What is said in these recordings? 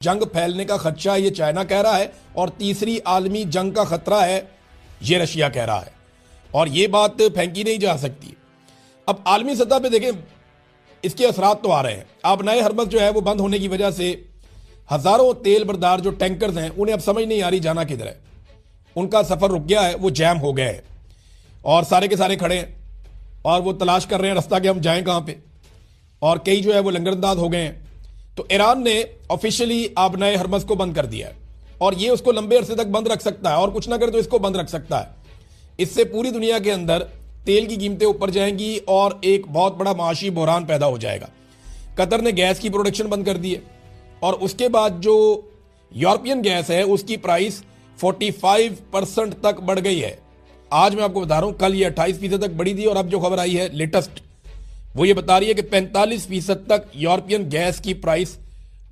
जंग फैलने का खदशा ये चाइना कह रहा है और तीसरी आलमी जंग का खतरा है ये रशिया कह रहा है, और ये बात फेंकी नहीं जा सकती। अब आलमी सतह पे देखें, इसके असरात तो आ रहे हैं। अब नए हरबस जो है वो बंद होने की वजह से हजारों तेल बरदार जो टैंकर्स हैं उन्हें अब समझ नहीं आ रही जाना किधर है। उनका सफर रुक गया है, वो जैम हो गए हैं और सारे के सारे खड़े हैं और वो तलाश कर रहे हैं रास्ता कि हम जाएं कहां पे, और कई जो है वो लंगरअंदाज हो गए हैं। तो ईरान ने ऑफिशियली अब नए हरमज को बंद कर दिया है और ये उसको लंबे अरसे तक बंद रख सकता है, और कुछ ना करे तो इसको बंद रख सकता है। इससे पूरी दुनिया के अंदर तेल की कीमतें ऊपर जाएंगी और एक बहुत बड़ा माशी बहरान पैदा हो जाएगा। कतर ने गैस की प्रोडक्शन बंद कर दी है और उसके बाद जो यूरोपियन गैस है उसकी प्राइस 45% तक बढ़ गई है। आज मैं आपको बता रहा हूं, कल ये 28% तक बढ़ी थी और अब जो खबर आई है लेटेस्ट वो ये बता रही है कि 45% तक यूरोपियन गैस की प्राइस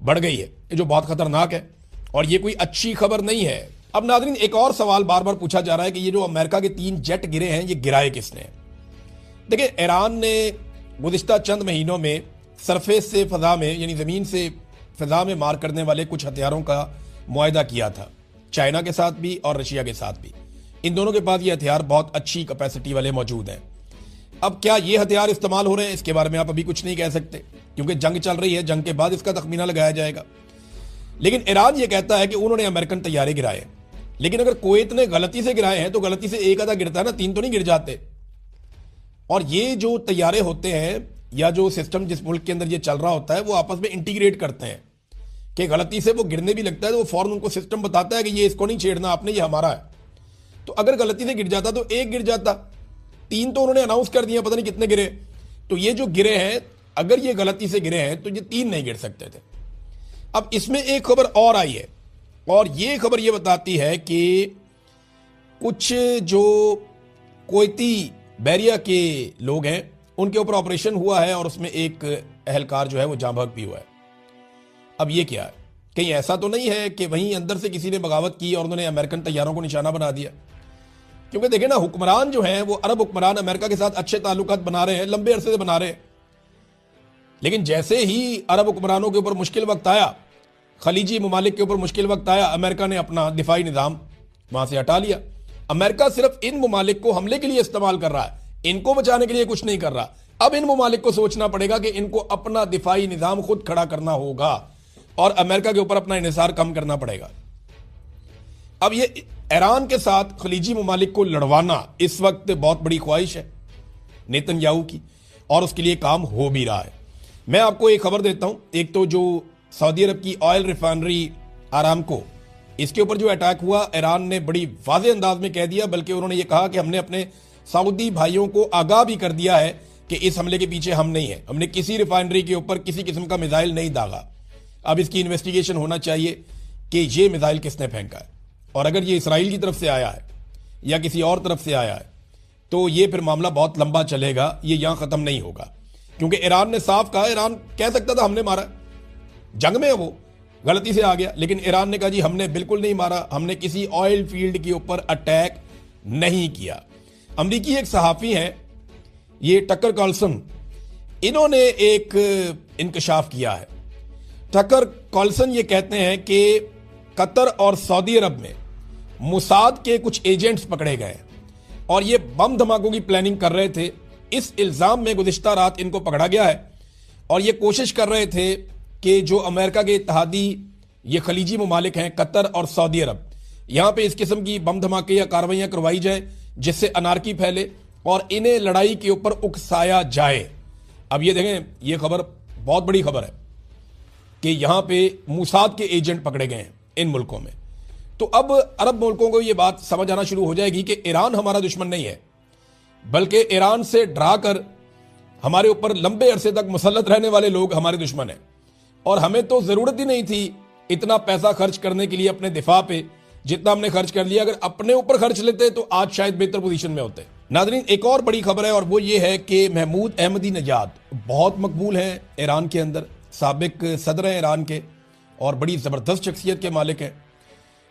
बढ़ गई है, जो बहुत खतरनाक है और ये कोई अच्छी खबर नहीं है। अब नाज़रीन, एक और सवाल बार बार पूछा जा रहा है कि ये जो अमेरिका के 3 जेट गिरे हैं ये गिराए किसने। देखिए, ईरान ने गुज़िश्ता चंद महीनों में सरफेस से फजा में, यानी जमीन से फजा में मार करने वाले कुछ हथियारों का मुआहदा किया था, चाइना के साथ भी और रशिया के साथ भी। इन दोनों के पास ये हथियार बहुत अच्छी कैपेसिटी वाले मौजूद हैं। अब क्या ये हथियार इस्तेमाल हो रहे हैं, इसके बारे में आप अभी कुछ नहीं कह सकते क्योंकि जंग चल रही है, जंग के बाद इसका तखमीना लगाया जाएगा। लेकिन ईरान ये कहता है कि उन्होंने अमेरिकन तैयारे गिराए, लेकिन अगर कुवैत ने गलती से गिराए हैं तो गलती से एक आधा गिरता है ना, 3 तो नहीं गिर जाते। और ये जो तैयारे होते हैं या जो सिस्टम जिस मुल्क के अंदर ये चल रहा होता है वो आपस में इंटीग्रेट करते हैं कि गलती से वो गिरने भी लगता है तो वो फौरन उनको सिस्टम बताता है कि ये इसको नहीं छेड़ना आपने, ये हमारा है। तो अगर गलती से गिर जाता तो एक गिर जाता, 3 तो उन्होंने अनाउंस कर दिया, पता नहीं कितने गिरे। तो ये जो गिरे हैं, अगर ये गलती से गिरे हैं तो ये 3 नहीं गिर सकते थे। अब इसमें एक खबर और आई है और ये खबर ये बताती है कि कुछ जो कुवैती बैरिया के लोग हैं उनके ऊपर ऑपरेशन हुआ है और उसमें एक अहलकार जो है वो जाँ बहक भी हुआ है। अब ये क्या है, कहीं ऐसा तो नहीं है कि वहीं अंदर से किसी ने बगावत की और उन्होंने अमेरिकन तैयारों को निशाना बना दिया? क्योंकि देखें ना, हुक्मरान जो हैं वो अरब हुक्मरान अमेरिका के साथ अच्छे ताल्लुकात बना रहे हैं, लंबे अरसे से बना रहे हैं। लेकिन जैसे ही अरब हुक्मरानों के ऊपर मुश्किल वक्त आया, खलीजी ममालिक के ऊपर मुश्किल वक्त आया, अमेरिका ने अपना दिफाई निज़ाम वहां से हटा लिया। अमेरिका सिर्फ इन ममालिक को हमले के लिए इस्तेमाल कर रहा है, इनको बचाने के लिए कुछ नहीं कर रहा। अब इन ममालिक को सोचना पड़ेगा कि इनको अपना दिफाई निज़ाम खुद खड़ा करना होगा और अमेरिका के ऊपर अपना इन्हिसार कम करना पड़ेगा। अब ये ईरान के साथ खलीजी ममालिक को लड़वाना इस वक्त बहुत बड़ी ख्वाहिश है नेतन्याहू की और उसके लिए काम हो भी रहा है। मैं आपको एक खबर देता हूं, एक तो जो सऊदी अरब की ऑयल रिफाइनरी आरामको, इसके ऊपर जो अटैक हुआ, ईरान ने बड़ी वाज़ेह अंदाज में कह दिया, बल्कि उन्होंने ये कहा कि हमने अपने सऊदी भाइयों को आगाह भी कर दिया है कि इस हमले के पीछे हम नहीं है, हमने किसी रिफाइनरी के ऊपर किसी किस्म का मिसाइल नहीं दागा। अब इसकी इन्वेस्टिगेशन होना चाहिए कि ये मिसाइल किसने फेंका है, और अगर ये इसराइल की तरफ से आया है या किसी और तरफ से आया है तो ये फिर मामला बहुत लंबा चलेगा, ये यहां खत्म नहीं होगा। क्योंकि ईरान ने साफ कहा, ईरान कह सकता था हमने मारा, जंग में है वो, गलती से आ गया, लेकिन ईरान ने कहा जी हमने बिल्कुल नहीं मारा, हमने किसी ऑयल फील्ड के ऊपर अटैक नहीं किया। अमरीकी एक सहाफी हैं, ये टकर कार्लसन, इन्होंने एक इंकशाफ किया है। टकर कार्लसन ये कहते हैं कि कतर और सऊदी अरब में मुसाद के कुछ एजेंट्स पकड़े गए और ये बम धमाकों की प्लानिंग कर रहे थे। इस इल्जाम में गुज़िश्ता रात इनको पकड़ा गया है और ये कोशिश कर रहे थे कि जो अमेरिका के इत्तेहादी ये खलीजी ममालिक हैं, कतर और सऊदी अरब, यहां पे इस किस्म की बम धमाके या कार्रवाइयां करवाई जाए जिससे अनारकी फैले और इन्हें लड़ाई के ऊपर उकसाया जाए। अब ये देखें, ये खबर बहुत बड़ी खबर है कि यहां पे मुसाद के एजेंट पकड़े गए हैं इन मुल्कों में। तो अब अरब मुल्कों को यह बात समझ आना शुरू हो जाएगी कि ईरान हमारा दुश्मन नहीं है, बल्कि ईरान से डराकर हमारे ऊपर लंबे अरसे तक मुसल्लत रहने वाले लोग हमारे दुश्मन हैं। और हमें तो जरूरत ही नहीं थी इतना पैसा खर्च करने के लिए अपने दिफा पे, जितना हमने खर्च कर लिया। अगर अपने ऊपर खर्च लेते तो आज शायद बेहतर पोजीशन में होते। नाज़रीन, एक और बड़ी खबर है और वो ये है कि महमूद अहमदी नजाद बहुत मकबूल हैं ईरान के अंदर, साबिक सदर हैं ईरान के और बड़ी ज़बरदस्त शख्सियत के मालिक हैं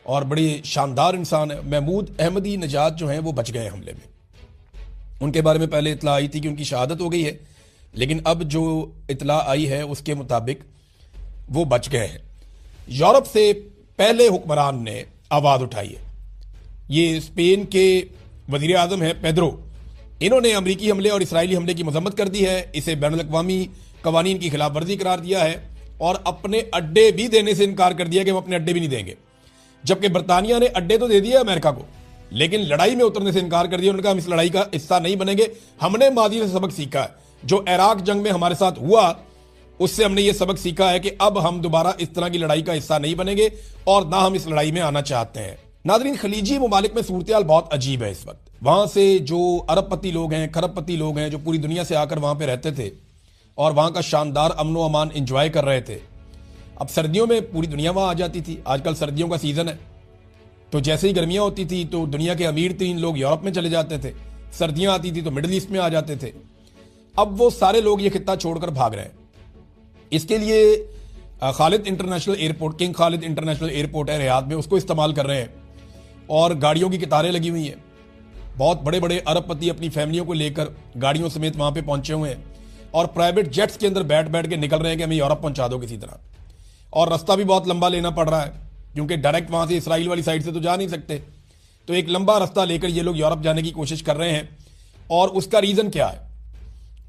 और बड़ी शानदार इंसान है। महमूद अहमदी नजाद जो हैं वो बच गए हमले में। उनके बारे में पहले इतला आई थी कि उनकी शहादत हो गई है, लेकिन अब जो इतला आई है उसके मुताबिक वो बच गए हैं। यूरोप से पहले हुक्मरान ने आवाज उठाई है। ये स्पेन के वजीर आजम हैं पेड्रो, इन्होंने अमरीकी हमले और इसराइली हमले की मजम्मत कर दी है, इसे बैनुल-अक़वामी कवानीन की खिलाफ वर्जी करार दिया है और अपने अड्डे भी देने से इनकार कर दिया कि हम अपने अड्डे भी नहीं देंगे। जबकि बरतानिया ने अड्डे तो दे दिया अमेरिका को, लेकिन लड़ाई में उतरने से इनकार कर दिया। उन्होंने कहा हम इस लड़ाई का हिस्सा नहीं बनेंगे। हमने माजी से सबक सीखा है, जो इराक जंग में हमारे साथ हुआ उससे हमने ये सबक सीखा है कि अब हम दोबारा इस तरह की लड़ाई का हिस्सा नहीं बनेंगे और ना हम इस लड़ाई में आना चाहते हैं। नाज़रीन, खलीजी ममालिक में सूरत हाल बहुत अजीब है इस वक्त। वहां से जो अरबपति लोग हैं, खरबपति लोग हैं, जो पूरी दुनिया से आकर वहां पे रहते थे और वहां का शानदार अमनो अमान एंजॉय कर रहे थे, अब सर्दियों में पूरी दुनिया वहां आ जाती थी। आजकल सर्दियों का सीजन है, तो जैसे ही गर्मियां होती थी तो दुनिया के अमीर तीन लोग यूरोप में चले जाते थे, सर्दियां आती थी तो मिडिल ईस्ट में आ जाते थे। अब वो सारे लोग ये खित्ता छोड़कर भाग रहे हैं। इसके लिए Khalid international airport, king Khalid international airport है रियाद में, उसको इस्तेमाल कर रहे हैं और गाड़ियों की कतारें लगी हुई हैं। बहुत बड़े बड़े अरबपति अपनी फैमिलियों को लेकर गाड़ियों समेत वहां पे पहुंचे हुए हैं और प्राइवेट जेट्स के अंदर बैठ बैठ के निकल रहे हैं कि हमें यूरोप पहुंचा दो किसी तरह। और रास्ता भी बहुत लंबा लेना पड़ रहा है क्योंकि डायरेक्ट वहां से इसराइल वाली साइड से तो जा नहीं सकते, तो एक लंबा रास्ता लेकर ये लोग यूरोप जाने की कोशिश कर रहे हैं। और उसका रीजन क्या है?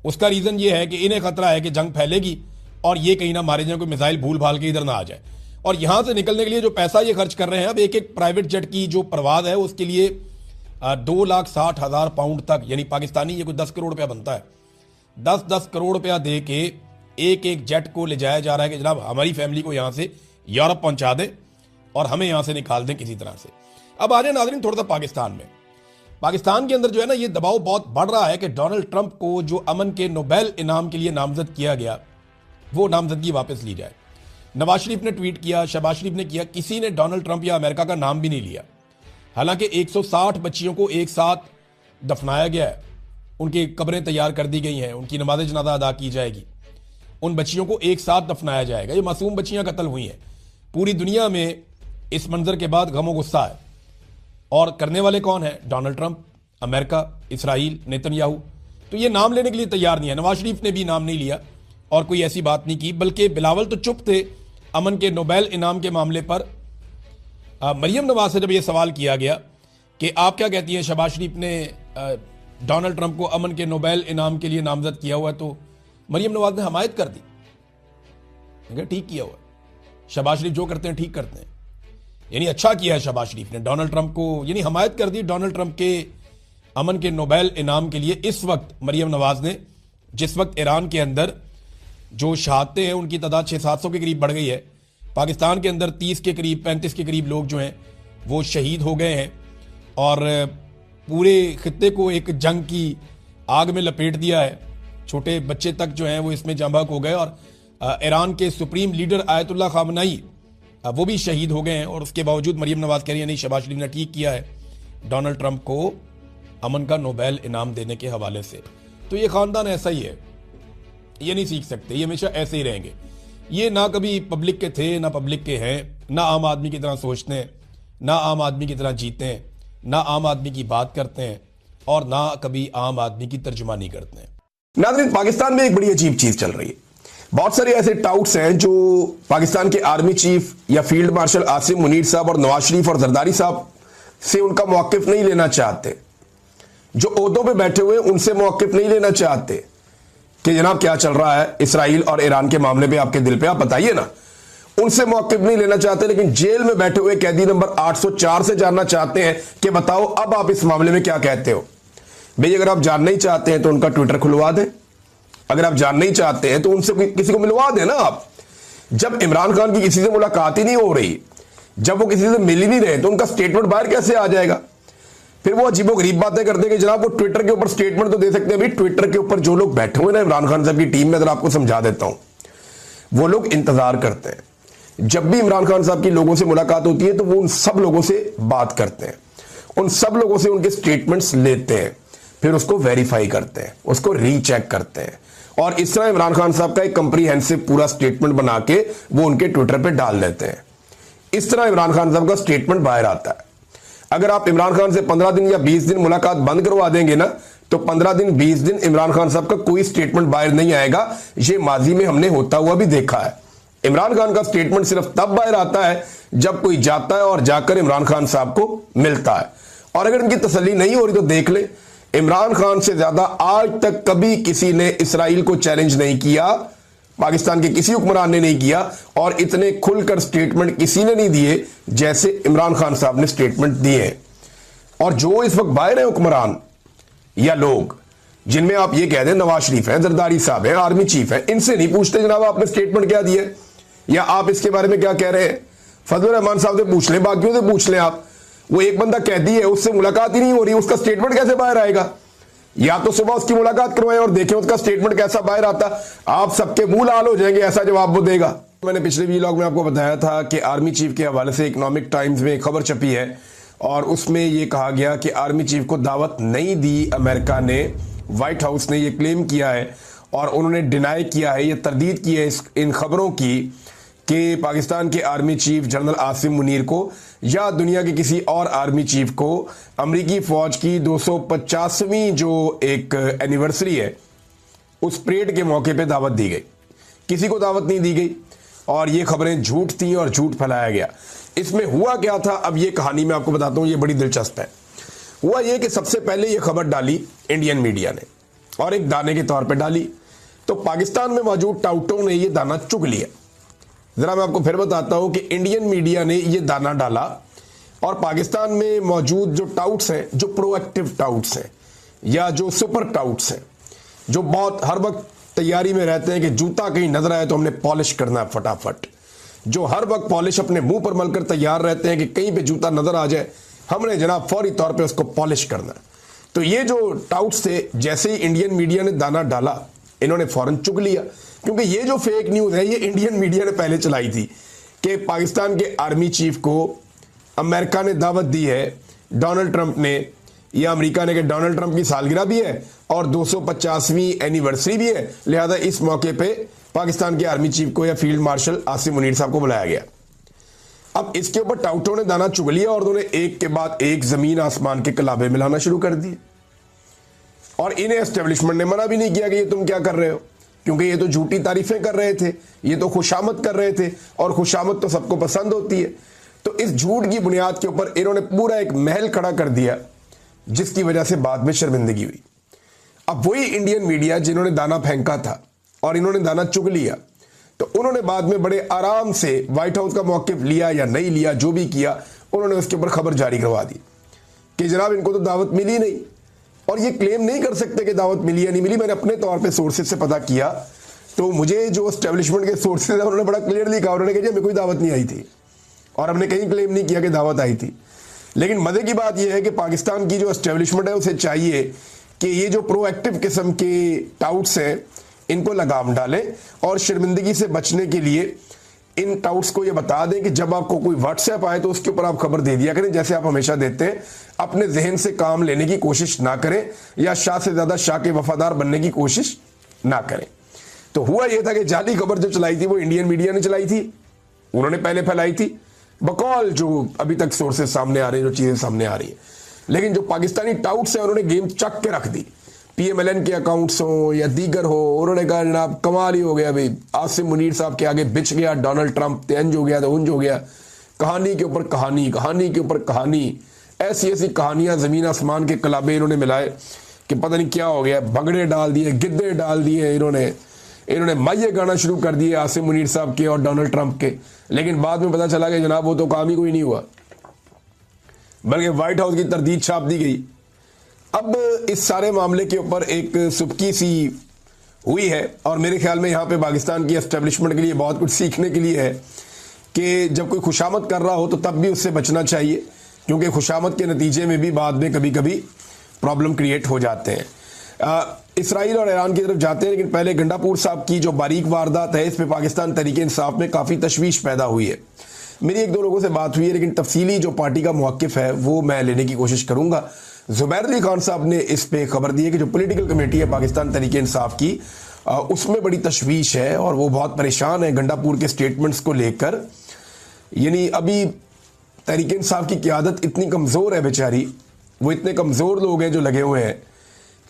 उसका रीजन ये है कि इन्हें खतरा है कि जंग फैलेगी और ये कहीं ना मारे जाए, कोई मिसाइल भूल भाल के इधर ना आ जाए। और यहां से निकलने के लिए जो पैसा ये खर्च कर रहे हैं, अब एक एक प्राइवेट जेट की जो परवाज है उसके लिए 2,60,000 पाउंड तक, यानी पाकिस्तानी ये कोई 10 करोड़ रुपया बनता है, 10-10 करोड़ रुपया दे के एक एक जेट को ले जाया जा रहा है कि जनाब हमारी फैमिली को यहां से यूरोप पहुंचा दें और हमें यहां से निकाल दें किसी तरह से। अब आ जाए नाज़रीन थोड़ा सा पाकिस्तान में। पाकिस्तान के अंदर जो है ना, ये दबाव बहुत बढ़ रहा है कि डोनाल्ड ट्रंप को जो अमन के नोबेल इनाम के लिए नामजद किया गया, वो नामजदगी वापस ली जाए। नवाज शरीफ ने ट्वीट किया, शहबाज शरीफ ने किया, किसी ने डोनाल्ड ट्रंप या अमेरिका का नाम भी नहीं लिया। हालांकि 160 बच्चियों को एक साथ दफनाया गया है, उनकी कब्रें तैयार कर दी गई हैं, उनकी नमाज जनाजा अदा की जाएगी, उन बच्चियों को एक साथ दफनाया जाएगा। ये मासूम बच्चियां कत्ल हुई हैं। पूरी दुनिया में इस मंजर के बाद गमो गुस्सा है। और करने वाले कौन है? Donald Trump, America, Israel, Netanyahu. तो ये नाम लेने के लिए तैयार नहीं है। नवाज शरीफ ने भी नाम नहीं लिया और कोई ऐसी बात नहीं की, बल्कि बिलावल तो चुप थे अमन के नोबेल इनाम के मामले पर। मरियम नवाज से जब यह सवाल किया गया कि आप क्या कहती हैं, शहबाज शरीफ ने डोनाल्ड ट्रंप को अमन के नोबेल इनाम के लिए नामजद किया हुआ है, तो मरियम नवाज ने हमायत कर दी। ठीक किया हुआ, शहबाज शरीफ जो करते हैं ठीक करते हैं, यानी अच्छा किया है शहबाज शरीफ ने डोनाल्ड ट्रंप को, यानी हमायत कर दी डोनाल्ड ट्रंप के अमन के नोबेल इनाम के लिए। इस वक्त मरियम नवाज ने, जिस वक्त ईरान के अंदर जो शहादतें हैं उनकी तादाद 600-700 के करीब बढ़ गई है, पाकिस्तान के अंदर 30 के करीब, 35 के करीब लोग जो हैं वो शहीद हो गए हैं और पूरे खित्ते को एक जंग की आग में लपेट दिया है। छोटे बच्चे तक जो हैं वो इसमें जांबाक हो गए और ईरान के सुप्रीम लीडर आयतुल्लाह खामनाई वो भी शहीद हो गए हैं। और उसके बावजूद मरियम नवाज कह रही है नहीं, शहबाज शरीफ ने ठीक किया है डोनाल्ड ट्रंप को अमन का नोबेल इनाम देने के हवाले से। तो ये खानदान ऐसा ही है, ये नहीं सीख सकते, ये हमेशा ऐसे ही रहेंगे। ये ना कभी पब्लिक के थे ना पब्लिक के हैं, ना आम आदमी की तरह सोचते हैं, ना आम आदमी की तरह जीते हैं, ना आम आदमी की बात करते हैं और ना कभी आम आदमी की तर्जुमानी करते हैं। नाज़रीन, पाकिस्तान में एक बड़ी अजीब चीज चल रही है। बहुत सारे ऐसे टाउट्स हैं जो पाकिस्तान के आर्मी चीफ या फील्ड मार्शल आसिम मुनीर साहब और नवाज शरीफ और जरदारी साहब से उनका मौकिफ नहीं लेना चाहते, जो ओहदों पे बैठे हुए उनसे मौकिफ नहीं लेना चाहते कि जनाब क्या चल रहा है इसराइल और ईरान के मामले पे, आपके दिल पे आप बताइए ना। उनसे मौकिफ नहीं लेना चाहते, लेकिन जेल में बैठे हुए कैदी नंबर 804 से जानना चाहते हैं कि बताओ अब आप इस मामले में क्या कहते हो। भाई अगर आप जानना ही चाहते हैं तो उनका ट्विटर खुलवा दें, अगर आप जानना ही चाहते हैं तो उनसे किसी को मिलवा दें ना। आप जब इमरान खान की किसी से मुलाकात ही नहीं हो रही, जब वो किसी से मिल ही नहीं रहे, तो उनका स्टेटमेंट बाहर कैसे आ जाएगा? फिर वो अजीबोगरीब बातें करते हैं कि जनाब वो ट्विटर के ऊपर स्टेटमेंट तो दे सकते हैं। भाई ट्विटर के ऊपर जो लोग बैठे हुए ना इमरान खान साहब की टीम में, अगर आपको समझा देता हूं, वो लोग इंतजार करते हैं जब भी इमरान खान साहब की लोगों से मुलाकात होती है तो वो उन सब लोगों से बात करते हैं, उन सब लोगों से उनके स्टेटमेंट्स लेते हैं, फिर उसको वेरीफाई करते हैं, उसको रीचेक करते हैं और इस तरह इमरान खान साहब का एक कंप्रीहेंसिव पूरा स्टेटमेंट बना के वो उनके ट्विटर पे डाल देते हैं। इस तरह इमरान खान साहब का स्टेटमेंट बाहर आता है। अगर आप इमरान खान से 15 दिन या 20 दिन मुलाकात बंद करवा देंगे ना, तो 15 दिन 20 दिन इमरान खान साहब का कोई स्टेटमेंट बाहर नहीं आएगा। ये माजी में हमने होता हुआ भी देखा है। इमरान खान का स्टेटमेंट सिर्फ तब बाहर आता है जब कोई जाता है और जाकर इमरान खान साहब को मिलता है। और अगर इनकी तसल्ली नहीं हो रही तो देख ले, इमरान खान से ज्यादा आज तक कभी किसी ने इसराइल को चैलेंज नहीं किया, पाकिस्तान के किसी हुक्मरान ने नहीं किया, और इतने खुलकर स्टेटमेंट किसी ने नहीं दिए जैसे इमरान खान साहब ने स्टेटमेंट दिए हैं। और जो इस वक्त बाहर है हुक्मरान या लोग जिनमें आप ये कह दें नवाज शरीफ है, जरदारी साहब है, आर्मी चीफ है, इनसे नहीं पूछते जनाब आपने स्टेटमेंट क्या दिया है या आप इसके बारे में क्या कह रहे हैं। फजलुर रहमान साहब से पूछ लें, बाकियों से पूछ लें आप। वो एक बंदा कैदी है, उससे मुलाकात ही नहीं हो रही, उसका स्टेटमेंट कैसे बाहर आएगा? या तो सुबह उसकी मुलाकात करवाएं और देखें उसका स्टेटमेंट कैसा बाहर आता। आप सबके मुंह लाल हो जाएंगे ऐसा जवाब वो देगा। मैंने पिछले व्लॉग में आपको बताया था कि आर्मी चीफ के हवाले से इकोनॉमिक टाइम्स में खबर छपी है और उसमें यह कहा गया कि आर्मी चीफ को दावत नहीं दी अमेरिका ने। व्हाइट हाउस ने यह क्लेम किया है और उन्होंने डिनाई किया है, यह तरदीद की है इन खबरों की कि पाकिस्तान के army chief general Asim Munir को या दुनिया के किसी और आर्मी चीफ को अमेरिकी फौज की 250वीं जो एक एनिवर्सरी है उस परेड के मौके पे दावत दी गई। किसी को दावत नहीं दी गई और ये खबरें झूठ थी और झूठ फैलाया गया। इसमें हुआ क्या था, अब ये कहानी मैं आपको बताता हूं, ये बड़ी दिलचस्प है। हुआ ये कि सबसे पहले ये खबर डाली इंडियन मीडिया ने और एक दाने के तौर पे डाली, तो पाकिस्तान में मौजूद टाउटों ने ये दाना चुग लिया। जरा मैं आपको फिर बताता हूं कि इंडियन मीडिया ने ये दाना डाला और पाकिस्तान में मौजूद जो टाउट्स हैं, जो प्रोएक्टिव टाउट्स हैं या जो सुपर टाउट्स हैं, जो बहुत हर वक्त तैयारी में रहते हैं कि जूता कहीं नजर आए तो हमने पॉलिश करना है फटाफट, जो हर वक्त पॉलिश अपने मुंह पर मलकर तैयार रहते हैं कि कहीं पे जूता नजर आ जाए हमने जनाब फौरी तौर पे उसको पॉलिश करना है। तो ये जो टाउट्स थे, जैसे ही इंडियन मीडिया ने दाना डाला इन्होंने फौरन चुग लिया, क्योंकि ये जो फेक न्यूज है ये इंडियन मीडिया ने पहले चलाई थी कि पाकिस्तान के आर्मी चीफ को अमेरिका ने दावत दी है, डोनाल्ड ट्रंप ने या अमेरिका ने, कि डोनाल्ड ट्रंप की सालगिरह भी है और 250वीं एनिवर्सरी भी है, लिहाजा इस मौके पे पाकिस्तान के आर्मी चीफ को या फील्ड मार्शल आसिम मुनीर साहब को बुलाया गया। अब इसके ऊपर टाउटों ने दाना चुग लिया और उन्होंने एक के बाद एक जमीन आसमान के कलाबे मिलाना शुरू कर दिए और इन्हें एस्टेब्लिशमेंट ने मना भी नहीं किया कि ये तुम क्या कर रहे हो, क्योंकि ये तो झूठी तारीफें कर रहे थे, ये तो खुशामद कर रहे थे और खुशामद तो सबको पसंद होती है। तो इस झूठ की बुनियाद के ऊपर इन्होंने पूरा एक महल खड़ा कर दिया जिसकी वजह से बाद में शर्मिंदगी हुई। अब वही इंडियन मीडिया जिन्होंने दाना फेंका था और इन्होंने दाना चुग लिया, तो उन्होंने बाद में बड़े आराम से व्हाइट हाउस का मौक़िफ़ लिया या नहीं लिया, जो भी किया उन्होंने उसके ऊपर खबर जारी करवा दी कि जनाब इनको तो दावत मिली नहीं। और ये क्लेम नहीं कर सकते कि दावत मिली या नहीं मिली। मैंने अपने तौर पे सोर्सेज से पता किया तो मुझे जो एस्टेब्लिशमेंट के सोर्सेज हैं उन्होंने बड़ा क्लियरली कहा, उन्होंने कहा मेरे कोई दावत नहीं आई थी और हमने कहीं क्लेम नहीं किया कि दावत आई थी। लेकिन मजे की बात यह है कि पाकिस्तान की जो एस्टेब्लिशमेंट है उसे चाहिए कि ये जो प्रोएक्टिव किस्म के टाउट्स हैं इनको लगाम डालें और शर्मिंदगी से बचने के लिए इन टाउट्स को ये बता दें कि जब आपको कोई व्हाट्सएप आए तो उसके ऊपर आप खबर दे दिया करें, जैसे आप हमेशा देते हैं। अपने जहन से काम लेने की कोशिश ना करें या शाह से ज्यादा शाह के वफादार बनने की कोशिश ना करें। तो हुआ यह था कि जाली खबर जो चलाई थी वो इंडियन मीडिया ने चलाई थी, उन्होंने पहले फैलाई थी बकौल जो अभी तक सोर्सेज सामने आ रहे हैं, जो चीजें सामने आ रही है। लेकिन जो पाकिस्तानी टाउट्स हैं उन्होंने गेम चक के रख दी, PMLN के अकाउंट्स हो या दीगर हो। उन्होंने कहा जनाब कमाल ही हो गया भाई, आसिम मुनीर साहब के आगे बिछ गया डोनाल्ड ट्रंप, इंज हो गया तो उंज हो गया। कहानी के ऊपर कहानी, कहानी के ऊपर कहानी, ऐसी ऐसी कहानियां जमीन आसमान के कलाबे इन्होंने मिलाए कि पता नहीं क्या हो गया। भंगड़े डाल दिए, गिद्दे डाल दिए, इन्होंने माइये गाना शुरू कर दिए आसिम मुनीर साहब के और डोनाल्ड ट्रंप के। लेकिन बाद में पता चला कि जनाब वो तो काम ही कोई नहीं हुआ, बल्कि व्हाइट हाउस की तरदीद छाप दी गई। अब इस सारे मामले के ऊपर एक सुबकी सी हुई है और मेरे ख्याल में यहाँ पे पाकिस्तान की एस्टेब्लिशमेंट के लिए बहुत कुछ सीखने के लिए है कि जब कोई खुशामद कर रहा हो तो तब भी उससे बचना चाहिए, क्योंकि खुशामद के नतीजे में भी बाद में कभी कभी प्रॉब्लम क्रिएट हो जाते हैं। इसराइल और ईरान की तरफ जाते हैं, लेकिन पहले गंडापुर साहब की जो बारीक वारदात है इस पर पाकिस्तान तहरीक इंसाफ में काफ़ी तशवीश पैदा हुई है। मेरी एक दो लोगों से बात हुई है, लेकिन तफसीली जो पार्टी का मौक़िफ़ है वो मैं लेने की कोशिश करूँगा। ज़ुबैर अली खान साहब ने इस पे खबर दी है कि जो पॉलिटिकल कमेटी है पाकिस्तान तहरीक इंसाफ की उसमें बड़ी तशवीश है और वो बहुत परेशान है गंडापुर के स्टेटमेंट्स को लेकर। यानी अभी तहरीक इंसाफ की क़यादत इतनी कमज़ोर है बेचारी, वो इतने कमज़ोर लोग हैं जो लगे हुए हैं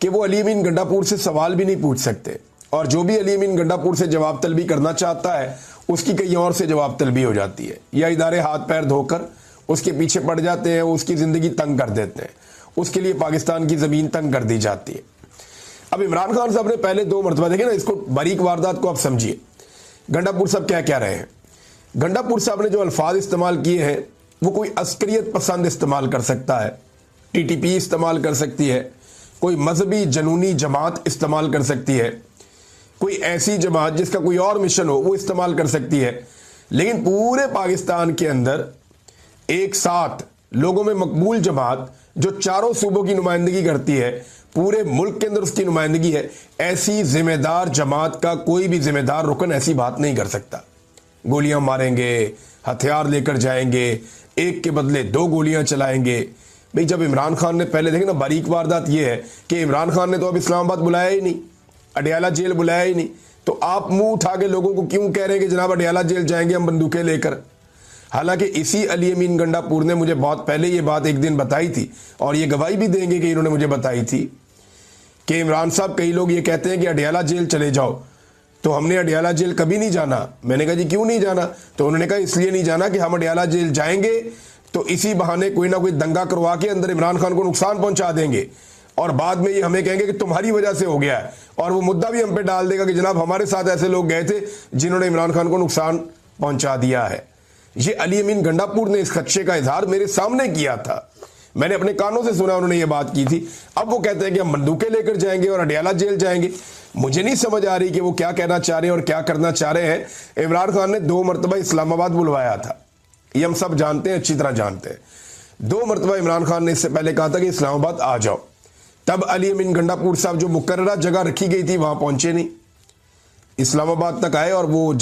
कि वो अली अमीन गंडापुर से सवाल भी नहीं पूछ सकते, और जो भी अली अमीन गंडापुर से जवाब तलबी करना चाहता है उसकी कहीं और से जवाब तलबी हो जाती है, या इदारे हाथ पैर धोकर उसके पीछे पड़ जाते हैं, उसकी ज़िंदगी तंग कर देते हैं, उसके लिए पाकिस्तान की ज़मीन तंग कर दी जाती है। अब इमरान खान साहब ने पहले 2 मरतबा, देखे ना, इसको बारीक वारदात को आप समझिए। गंडापुर साहब क्या कह रहे हैं? गंडापुर साहब ने जो अल्फाज इस्तेमाल किए हैं वो कोई अस्करियत पसंद इस्तेमाल कर सकता है, टीटीपी इस्तेमाल कर सकती है, कोई मजहबी जनूनी जमात इस्तेमाल कर सकती है, कोई ऐसी जमात जिसका कोई और मिशन हो वो इस्तेमाल कर सकती है, लेकिन पूरे पाकिस्तान के अंदर एक साथ लोगों में मकबूल जमात जो चारों सूबों की नुमाइंदगी करती है, पूरे मुल्क के अंदर उसकी नुमाइंदगी है, ऐसी जिम्मेदार जमात का कोई भी जिम्मेदार रुकन ऐसी बात नहीं कर सकता। गोलियां मारेंगे, हथियार लेकर जाएंगे, एक के बदले 2 गोलियां चलाएंगे। भाई जब इमरान खान ने पहले, देखे ना, बारीक वारदात यह है कि इमरान खान ने तो अब इस्लामाबाद बुलाया ही नहीं, अडयाला जेल बुलाया ही नहीं, तो आप मुंह उठा के लोगों को क्यों कह रहे हैं कि जनाब अडयाला जेल जाएंगे हम बंदूकें लेकर? हालांकि इसी अली अमीन गंडापुर ने मुझे बहुत पहले ये बात एक दिन बताई थी, और ये गवाही भी देंगे कि इन्होंने मुझे बताई थी कि इमरान साहब, कई लोग ये कहते हैं कि अडयाला जेल चले जाओ, तो हमने अडयाला जेल कभी नहीं जाना। मैंने कहा जी क्यों नहीं जाना? तो उन्होंने कहा इसलिए नहीं जाना कि हम अडयाला जेल जाएंगे तो इसी बहाने कोई ना कोई दंगा करवा के अंदर इमरान खान को नुकसान पहुंचा देंगे, और बाद में ये हमें कहेंगे कि तुम्हारी वजह से हो गया है, और वो मुद्दा भी हम पे डाल देगा कि जनाब हमारे साथ ऐसे लोग गए थे जिन्होंने इमरान खान को नुकसान पहुंचा दिया है। ये अली अमीन गंडापुर ने इस खदशे का इजहार मेरे सामने किया था, मैंने अपने कानों से सुना, उन्होंने ये बात की थी। अब वो कहते हैं कि हम बंदूकें लेकर जाएंगे और अडयाला जेल जाएंगे। मुझे नहीं समझ आ रही कि वो क्या कहना चाह रहे हैं और क्या करना चाह रहे हैं। इमरान खान ने 2 मरतबा इस्लामाबाद बुलवाया था, ये हम सब जानते हैं, अच्छी तरह जानते हैं। 2 मरतबा इमरान खान ने इससे पहले कहा था कि इस्लामाबाद आ जाओ, तब अली अमीन गंडापुर साहब जो मुकर्ररा जगह रखी गई थी वहां पहुंचे नहीं, इस्लामाबाद तक आए और वो